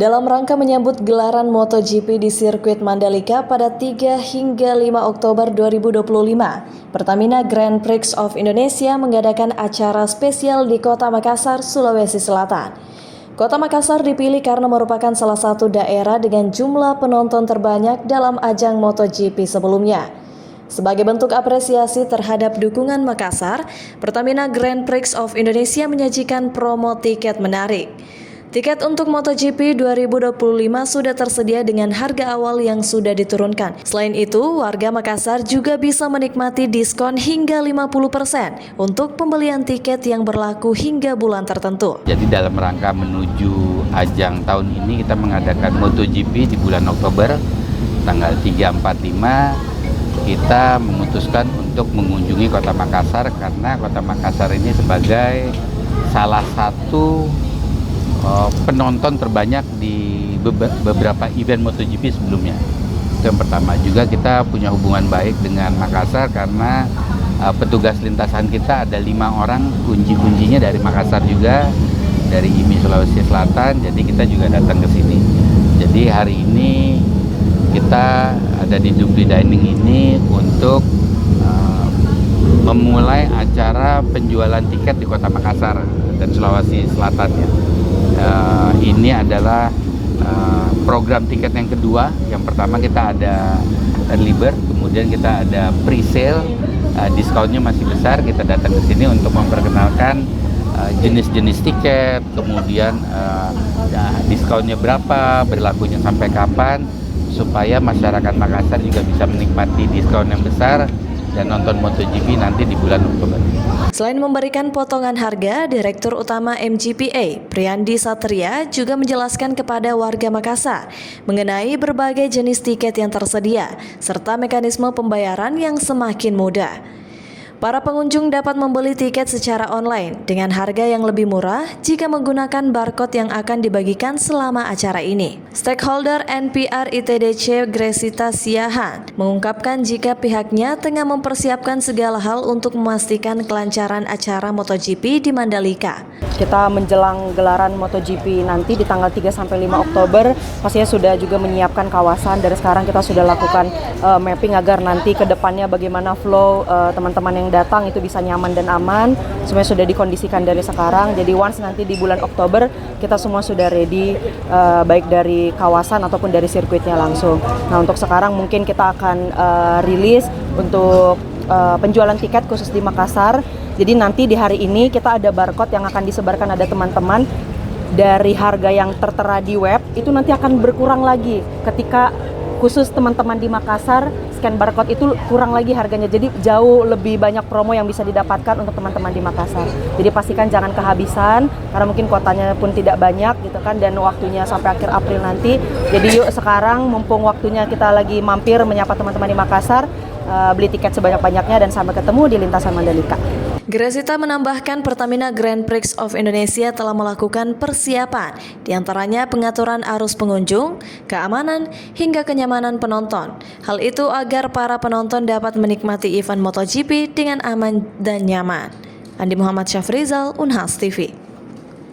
Dalam rangka menyambut gelaran MotoGP di sirkuit Mandalika pada 3 hingga 5 Oktober 2025, Pertamina Grand Prix of Indonesia mengadakan acara spesial di Kota Makassar, Sulawesi Selatan. Kota Makassar dipilih karena merupakan salah satu daerah dengan jumlah penonton terbanyak dalam ajang MotoGP sebelumnya. Sebagai bentuk apresiasi terhadap dukungan Makassar, Pertamina Grand Prix of Indonesia menyajikan promo tiket menarik. Tiket untuk MotoGP 2025 sudah tersedia dengan harga awal yang sudah diturunkan. Selain itu, warga Makassar juga bisa menikmati diskon hingga 50% untuk pembelian tiket yang berlaku hingga bulan tertentu. Jadi dalam rangka menuju ajang tahun ini kita mengadakan MotoGP di bulan Oktober, tanggal 3, 4, 5, kita memutuskan untuk mengunjungi Kota Makassar karena Kota Makassar ini sebagai salah satu penonton terbanyak di beberapa event MotoGP sebelumnya. Itu yang pertama. Juga kita punya hubungan baik dengan Makassar karena petugas lintasan kita ada 5 orang, kunci-kuncinya dari Makassar juga, dari IMI Sulawesi Selatan. Jadi kita juga datang ke sini. Jadi hari ini kita ada di Dupli Dining ini untuk memulai acara penjualan tiket di Kota Makassar dan Sulawesi Selatan ya. Ini adalah program tiket yang kedua. Yang pertama kita ada early bird, kemudian kita ada pre-sale, diskonnya masih besar. Kita datang ke sini untuk memperkenalkan jenis-jenis tiket, kemudian diskonnya berapa, berlakunya sampai kapan, supaya masyarakat Makassar juga bisa menikmati diskon yang besar dan nonton MotoGP nanti di bulan Oktober. Selain memberikan potongan harga, Direktur Utama MGPA, Priyandi Satria, juga menjelaskan kepada warga Makassar mengenai berbagai jenis tiket yang tersedia, serta mekanisme pembayaran yang semakin mudah. Para pengunjung dapat membeli tiket secara online dengan harga yang lebih murah jika menggunakan barcode yang akan dibagikan selama acara ini. Stakeholder NPR ITDC Gresita Siahan mengungkapkan jika pihaknya tengah mempersiapkan segala hal untuk memastikan kelancaran acara MotoGP di Mandalika. Kita menjelang gelaran MotoGP nanti di tanggal 3 sampai 5 Oktober, pastinya sudah juga menyiapkan kawasan. Dari sekarang kita sudah lakukan mapping agar nanti ke depannya bagaimana flow teman-teman yang datang itu bisa nyaman dan aman. Semuanya sudah dikondisikan dari sekarang. Jadi once nanti di bulan Oktober kita semua sudah ready, baik dari kawasan ataupun dari sirkuitnya langsung. Nah, untuk sekarang mungkin kita akan rilis untuk penjualan tiket khusus di Makassar. Jadi nanti di hari ini kita ada barcode yang akan disebarkan, ada teman-teman, dari harga yang tertera di web itu nanti akan berkurang lagi ketika khusus teman-teman di Makassar scan barcode itu kurang lagi harganya. Jadi jauh lebih banyak promo yang bisa didapatkan untuk teman-teman di Makassar. Jadi pastikan jangan kehabisan karena mungkin kuotanya pun tidak banyak gitu kan, dan waktunya sampai akhir April nanti. Jadi yuk sekarang mumpung waktunya kita lagi mampir menyapa teman-teman di Makassar, beli tiket sebanyak-banyaknya dan sampai ketemu di lintasan Mandalika. Gresita menambahkan Pertamina Grand Prix of Indonesia telah melakukan persiapan, diantaranya pengaturan arus pengunjung, keamanan, hingga kenyamanan penonton. Hal itu agar para penonton dapat menikmati event MotoGP dengan aman dan nyaman. Andi Muhammad Syafrizal, Unhas TV.